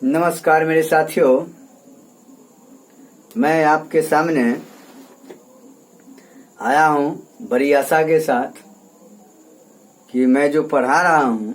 नमस्कार मेरे साथियों, मैं आपके सामने आया हूँ बड़ी आशा के साथ कि मैं जो पढ़ा रहा हूँ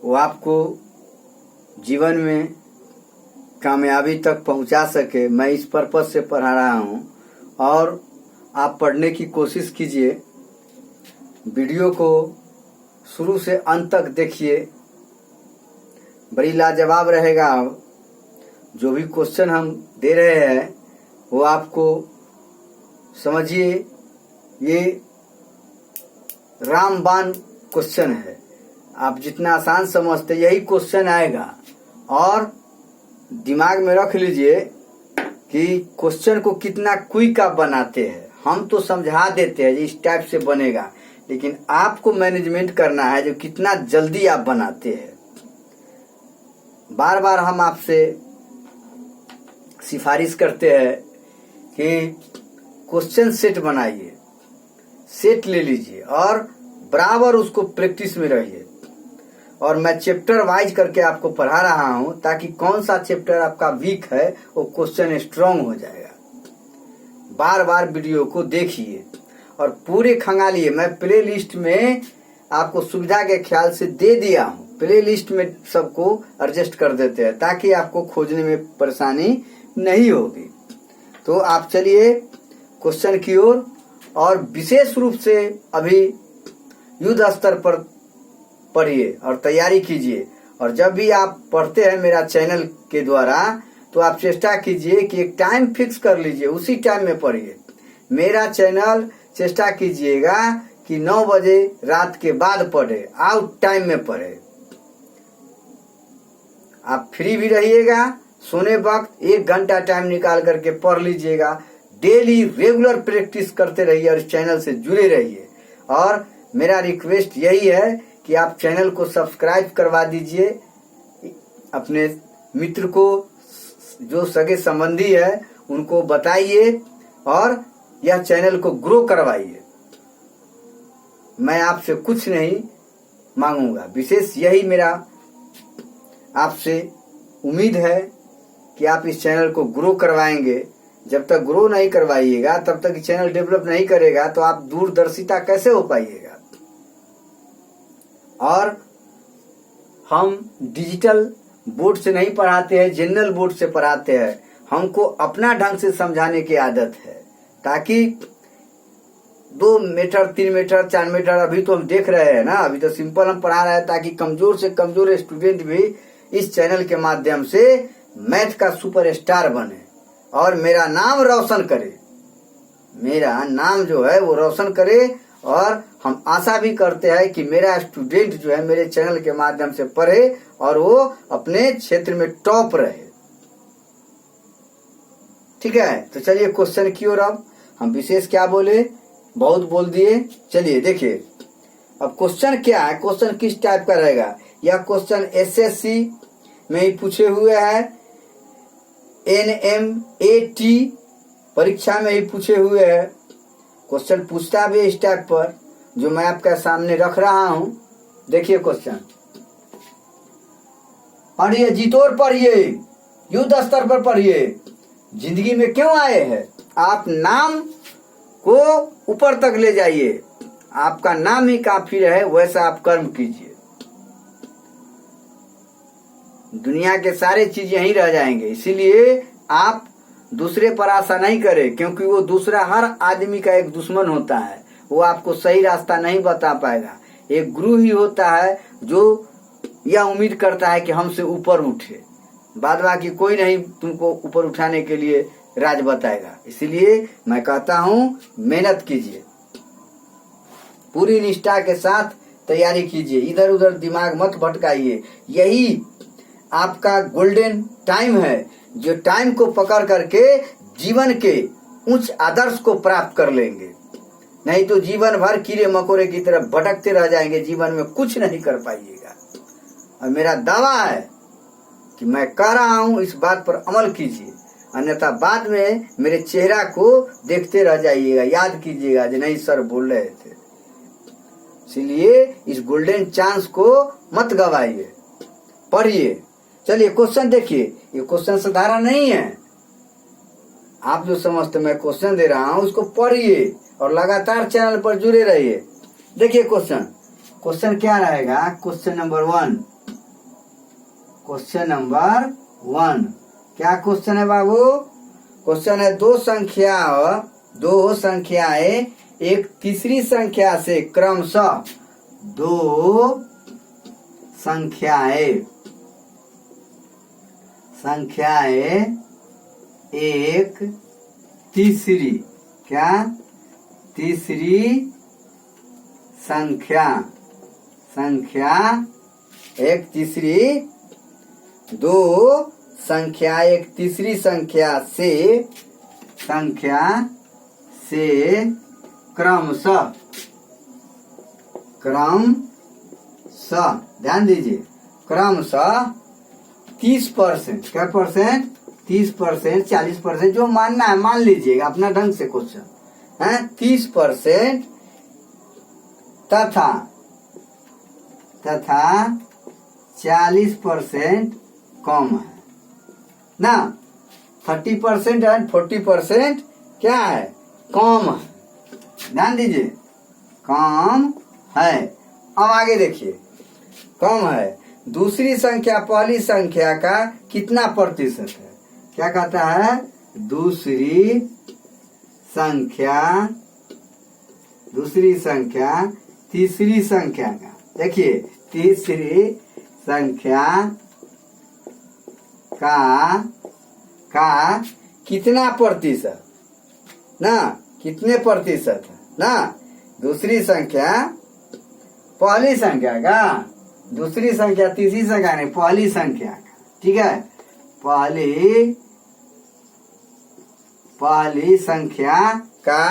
वो आपको जीवन में कामयाबी तक पहुँचा सके। मैं इस पर्पस से पढ़ा रहा हूँ और आप पढ़ने की कोशिश कीजिए। वीडियो को शुरू से अंत तक देखिए, बड़ी लाजवाब रहेगा। जो भी क्वेश्चन हम दे रहे हैं वो आपको समझिए, ये रामबाण क्वेश्चन है। आप जितना आसान समझते यही क्वेश्चन आएगा, और दिमाग में रख लीजिए कि क्वेश्चन को कितना क्विक आप बनाते हैं। हम तो समझा देते हैं इस टाइप से बनेगा, लेकिन आपको मैनेजमेंट करना है जो कितना जल्दी आप बनाते हैं। बार बार हम आपसे सिफारिश करते हैं कि क्वेश्चन सेट बनाइए, सेट ले लीजिए और बराबर उसको प्रैक्टिस में रहिए। और मैं चैप्टर वाइज करके आपको पढ़ा रहा हूं ताकि कौन सा चैप्टर आपका वीक है वो क्वेश्चन स्ट्रांग हो जाएगा। बार बार वीडियो को देखिए और पूरे खंगालिए। मैं प्ले लिस्ट में आपको सुविधा के ख्याल से दे दिया हूं, प्ले लिस्ट में सबको एडजस्ट कर देते हैं ताकि आपको खोजने में परेशानी नहीं होगी। तो आप चलिए क्वेश्चन की ओर, और विशेष रूप से अभी युद्ध स्तर पर पढ़िए और तैयारी कीजिए। और जब भी आप पढ़ते हैं मेरा चैनल के द्वारा, तो आप चेष्टा कीजिए कि एक टाइम फिक्स कर लीजिए, उसी टाइम में पढ़िए। मेरा चैनल चेष्टा कीजिएगा कि 9 बजे रात के बाद पढ़े, आउट टाइम में पढ़े। आप फ्री भी रहिएगा, सोने वक्त 1 घंटा टाइम निकाल करके पढ़ लीजिएगा। डेली रेगुलर प्रैक्टिस करते रहिए और इस चैनल से जुड़े रहिए। और मेरा रिक्वेस्ट यही है कि आप चैनल को सब्सक्राइब करवा दीजिए, अपने मित्र को, जो सगे संबंधी है उनको बताइए और यह चैनल को ग्रो करवाइए। मैं आपसे कुछ नहीं मांगूंगा, विशेष यही मेरा आपसे उम्मीद है कि आप इस चैनल को ग्रो करवाएंगे। जब तक ग्रो नहीं करवाइएगा, तब तक चैनल डेवलप नहीं करेगा, तो आप दूरदर्शिता कैसे हो पाइएगा। और हम डिजिटल बोर्ड से नहीं पढ़ाते हैं, जनरल बोर्ड से पढ़ाते हैं। हमको अपना ढंग से समझाने की आदत है, ताकि 2 मीटर 3 मीटर 4 मीटर अभी तो हम देख रहे हैं ना, अभी तो सिंपल हम पढ़ा रहे हैं, ताकि कमजोर से कमजोर स्टूडेंट भी इस चैनल के माध्यम से मैथ का सुपरस्टार बने और मेरा नाम रोशन करे। मेरा नाम जो है वो रोशन करे। और हम आशा भी करते हैं कि मेरा स्टूडेंट जो है मेरे चैनल के माध्यम से पढ़े और वो अपने क्षेत्र में टॉप रहे। ठीक है, तो चलिए क्वेश्चन की ओर। अब हम विशेष क्या बोले, बहुत बोल दिए। चलिए देखिए अब क्वेश्चन क्या है, क्वेश्चन किस टाइप का रहेगा। यह क्वेश्चन एसएससी में ही पूछे हुए हैं, एनएमएटी परीक्षा में ही पूछे हुए हैं। क्वेश्चन पूछता भी इस टाइप पर जो मैं आपके सामने रख रहा हूं। देखिए क्वेश्चन पढ़िए, जीतोर पढ़िए, युद्ध स्तर पर पढ़िए। जिंदगी में क्यों आए हैं, आप नाम को ऊपर तक ले जाइए। आपका नाम ही काफी रहे, वैसा आप कर्म कीजिए। दुनिया के सारे चीज यहीं रह जाएंगे, इसीलिए आप दूसरे पर आशा नहीं करें, क्योंकि वो दूसरा हर आदमी का एक दुश्मन होता है। वो आपको सही रास्ता नहीं बता पाएगा। एक गुरु ही होता है जो यह उम्मीद करता है कि हमसे ऊपर उठे, बाद बाकी कोई नहीं तुमको ऊपर उठाने के लिए राज बताएगा। इसलिए मैं कहता हूं मेहनत कीजिए, पूरी निष्ठा के साथ तैयारी कीजिए, इधर उधर दिमाग मत भटकाइए। यही आपका गोल्डन टाइम है, जो टाइम को पकड़ करके जीवन के उच्च आदर्श को प्राप्त कर लेंगे। नहीं तो जीवन भर कीड़े मकोड़े की तरफ भटकते रह जाएंगे, जीवन में कुछ नहीं कर पाइएगा। और मेरा दावा है कि मैं कह रहा हूं, इस बात पर अमल कीजिए, अन्यथा बाद में मेरे चेहरा को देखते रह जाइएगा, याद कीजिएगा जो नहीं सर बोल रहे थे। इसलिए इस गोल्डन चांस को मत गवाइए, पढ़िए, चलिए क्वेश्चन देखिए, ये क्वेश्चन साधारण नहीं है। आप जो समझते मैं क्वेश्चन दे रहा हूं उसको पढ़िए और लगातार चैनल पर जुड़े रहिए। देखिए क्वेश्चन क्या रहेगा। क्वेश्चन नंबर 1, क्वेश्चन नंबर 1 क्या क्वेश्चन है बाबू? क्वेश्चन है दो संख्याएं एक तीसरी संख्या से क्रमशः, दो संख्याएं एक तीसरी तीसरी संख्या एक तीसरी, दो संख्या एक तीसरी संख्या से क्रमशः ध्यान दीजिए, क्रमशः 30%, क्या परसेंट? 30%, 40%, जो मानना है मान लीजिएगा अपना ढंग से क्वेश्चन है। 30% तथा 40% कम है ना। 30% एंड 40% क्या है? कम है। ध्यान दीजिए, कम है। अब आगे देखिए, कम है। दूसरी संख्या पहली संख्या का कितना प्रतिशत है? क्या कहता है? दूसरी संख्या तीसरी संख्या का, देखिए तीसरी संख्या का कितना प्रतिशत ना, कितने प्रतिशत है ना। दूसरी संख्या पहली संख्या का, दूसरी संख्या तीसरी संख्या नहीं, पहली संख्या का, ठीक है। पहली संख्या का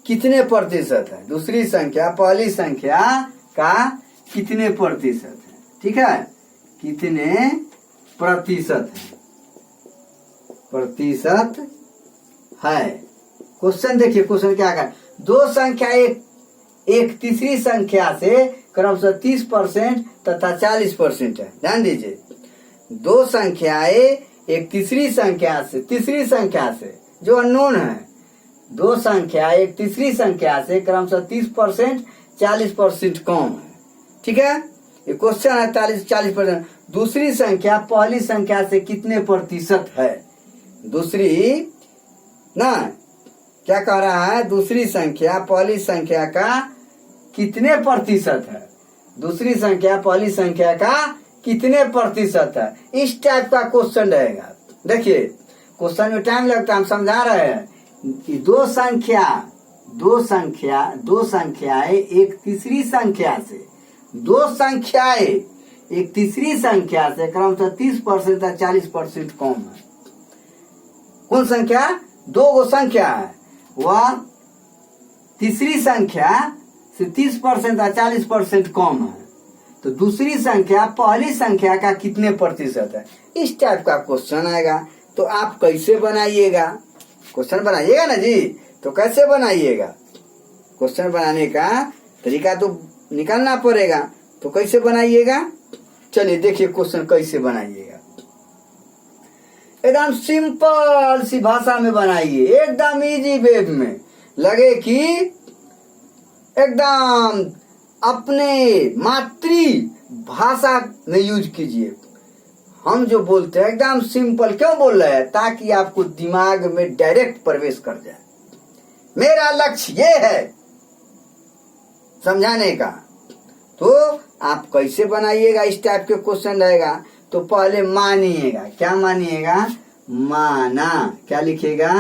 कितने प्रतिशत है? दूसरी संख्या पहली संख्या का कितने प्रतिशत है? ठीक है, कितने प्रतिशत है। क्वेश्चन देखिए, क्वेश्चन क्या है? दो संख्या एक तीसरी संख्या से क्रमशः 30% तथा 40% है। ध्यान दीजिए, दो संख्याएं एक तीसरी संख्या से जो अननोन है, दो संख्या एक तीसरी संख्या से क्रमशः 30% 40% कम है। ठीक है, ये क्वेश्चन है 40%। दूसरी संख्या पहली संख्या से कितने प्रतिशत है? दूसरी ना क्या कह रहा है? दूसरी संख्या पहली संख्या का कितने प्रतिशत है? दूसरी संख्या पहली संख्या का कितने प्रतिशत है? इस टाइप का क्वेश्चन रहेगा। देखिए क्वेश्चन में टाइम लगता है, हम समझा रहे हैं कि दो संख्याएं एक तीसरी संख्या से, दो संख्याएं एक तीसरी संख्या से क्रमशः 30% या 40% कम है। कौन संख्या? दो गो संख्या है, वह तीसरी संख्या से 30% या 40% कम है, तो दूसरी संख्या पहली संख्या का कितने प्रतिशत है? इस टाइप का क्वेश्चन आएगा। तो आप कैसे बनाइएगा? क्वेश्चन बनाइएगा ना जी, तो कैसे बनाइएगा? क्वेश्चन बनाने का तरीका तो निकालना पड़ेगा, तो कैसे बनाइएगा? चलिए देखिए क्वेश्चन कैसे बनाइएगा। एकदम सिंपल सी भाषा में बनाइए, एकदम इजी वे में, लगे कि एकदम अपने मातृभाषा में यूज कीजिए। हम जो बोलते हैं एकदम सिंपल क्यों बोल रहे हैं? ताकि आपको दिमाग में डायरेक्ट प्रवेश कर जाए। मेरा लक्ष्य ये है समझाने का। तो आप कैसे बनाइएगा? इस टाइप के क्वेश्चन रहेगा। तो पहले मानिएगा, क्या मानिएगा? माना, क्या लिखेगा?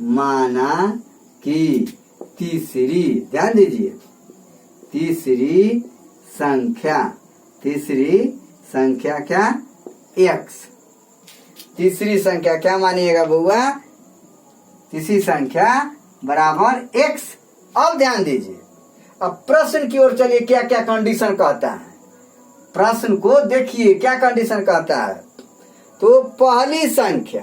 माना कि तीसरी, ध्यान दीजिए, तीसरी संख्या क्या? x। तीसरी संख्या क्या मानिएगा बउआ? तीसरी संख्या बराबर x। अब ध्यान दीजिए, अब प्रश्न की ओर चलिए। क्या क्या कंडीशन कहता है? प्रश्न को देखिए, क्या कंडीशन कहता है? तो पहली संख्या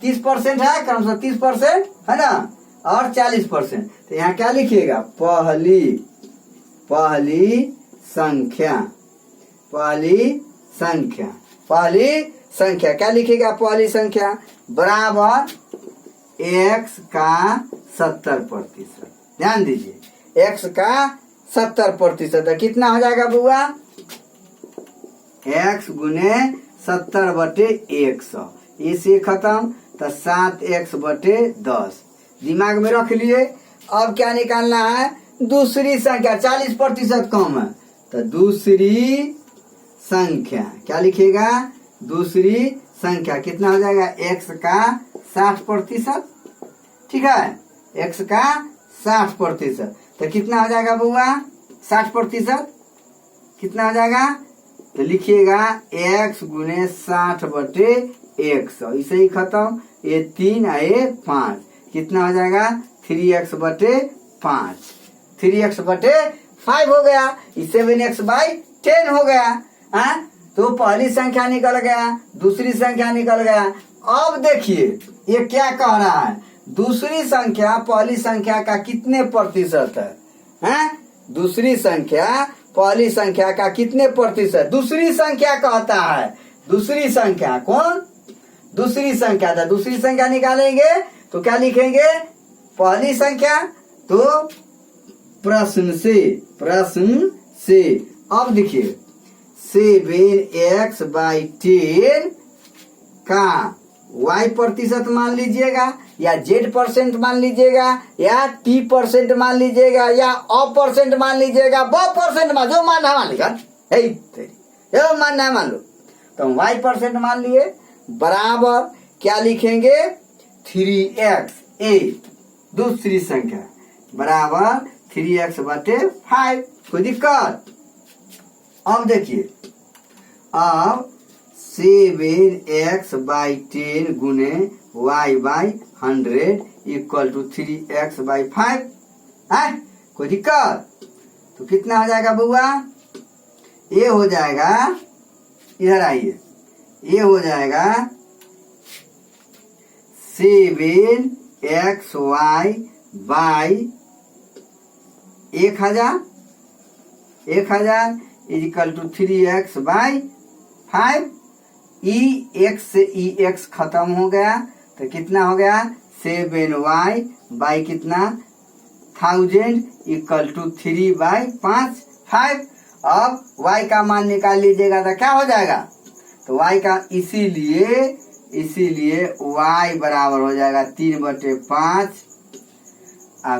30% है, क्रमशः 30% है ना, और 40%। तो यहाँ क्या लिखिएगा? पहली संख्या। पहली संख्या क्या लिखेगा? पहली संख्या बराबर x का 70%। ध्यान दीजिए, x का 70% कितना हो जाएगा बुआ? x गुने 70/100। इसे खत्म तो 7x/10। दिमाग में रख लिए। अब क्या निकालना है? दूसरी संख्या। 40% कम है तो दूसरी संख्या क्या लिखेगा? दूसरी संख्या कितना हो जाएगा? x का 60%। ठीक है, x का 60% तो कितना हो जाएगा बुआ? 60% कितना हो जाएगा? तो लिखिएगा x गुने 60/100। इसे ही खत्म। ये 3 ये 5 कितना हो जाएगा? 3x/5। 3x/5 हो गया। 7x/10 हो गया। तो पहली संख्या निकल गया, दूसरी संख्या निकल गया। अब देखिए ये क्या कह रहा है? दूसरी संख्या पहली संख्या का कितने प्रतिशत है? दूसरी संख्या पहली संख्या का कितने प्रतिशत? दूसरी संख्या कहता है। दूसरी संख्या कौन? दूसरी संख्या था। दूसरी संख्या निकालेंगे तो क्या लिखेंगे? पहली संख्या तो प्रश्न से। अब देखिए 7x/10 का y प्रतिशत मान लीजिएगा या z% मान लीजिएगा या t% मान लीजिएगा या % मान लीजिएगा, % मान, जो मानना मान लीजिएगा। जो मानना है मान लो। तो y% मान लिए बराबर क्या लिखेंगे? 3x। दूसरी संख्या बराबर 3x/5। कोई दिक्कत? अब देखिए, अब 7x/10 गुने y/100 इक्वल टू 3x/5 है। कोई दिक्कत? तो कितना हो जाएगा बुआ? ये हो जाएगा, इधर आइए, ये हो जाएगा 7xy/1000 equal to 3x/5। x से x खत्म हो गया तो कितना हो गया? 7y कितना? 1000 इक्वल टू 3/5। अब y का मान निकाल लीजिएगा तो क्या हो जाएगा? तो y का इसीलिए y बराबर हो जाएगा 3/5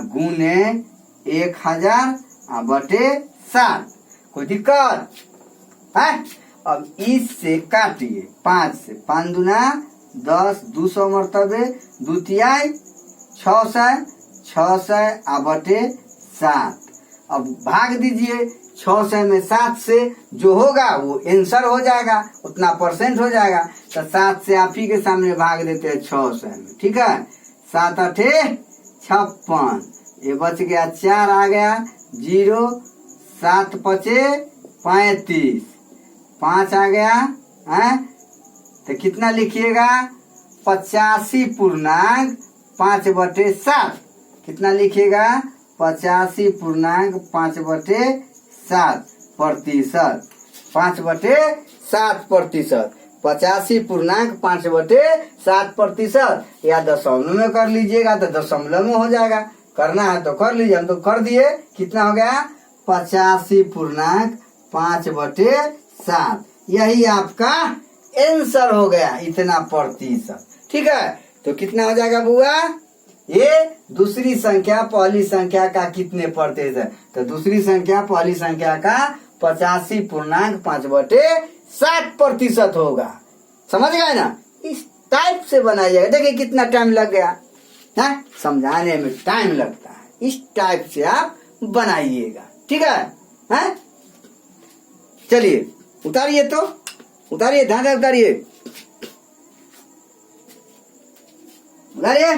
गुने 1000/7। कोई दिक्कत है? अब इससे काटिए 5 से। 5 दूना 10, 200 मरतबे 2 तिहाई 600/7। अब भाग दीजिए 600 में 7 से जो होगा वो आंसर हो जाएगा, उतना % हो जाएगा। तो 7 से आप ही के सामने भाग देते हैं 600 में। ठीक है, 7 8 56। ये बच गया 4 आ गया 0, 7 5 35, 5 आ गया है। तो कितना लिखिएगा? 85.5/7। कितना लिखिएगा? 85.5/7 प्रतिशत। 5/7%। 85.5/7% या दशमलव में कर लीजिएगा तो दशमलव में हो जाएगा। करना है तो कर लीजिए, हम तो कर दिए। कितना हो गया? 85.5/7। यही आपका आंसर हो गया, इतना प्रतिशत। ठीक है, तो कितना हो जाएगा बुआ? ये दूसरी संख्या पहली संख्या का कितने प्रतिशत? तो दूसरी संख्या पहली संख्या का 85.5/7% होगा। समझ गए ना? इस टाइप से बनाइएगा। देखिए कितना टाइम लग गया है, समझाने में टाइम लगता है। इस टाइप से आप बनाइएगा। ठीक है? चलिए उतारिए, तो उतारिए, ध्यान से उतारिए, उतारिए।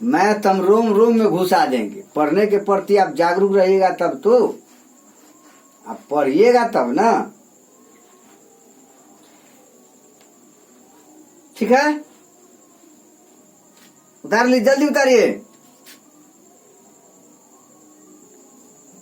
मैं तम रोम में घुसा देंगे। पढ़ने के प्रति आप जागरूक रहिएगा तब तो आप पढ़िएगा तब ना। ठीक है, उतार ली, जल्दी उतारिए।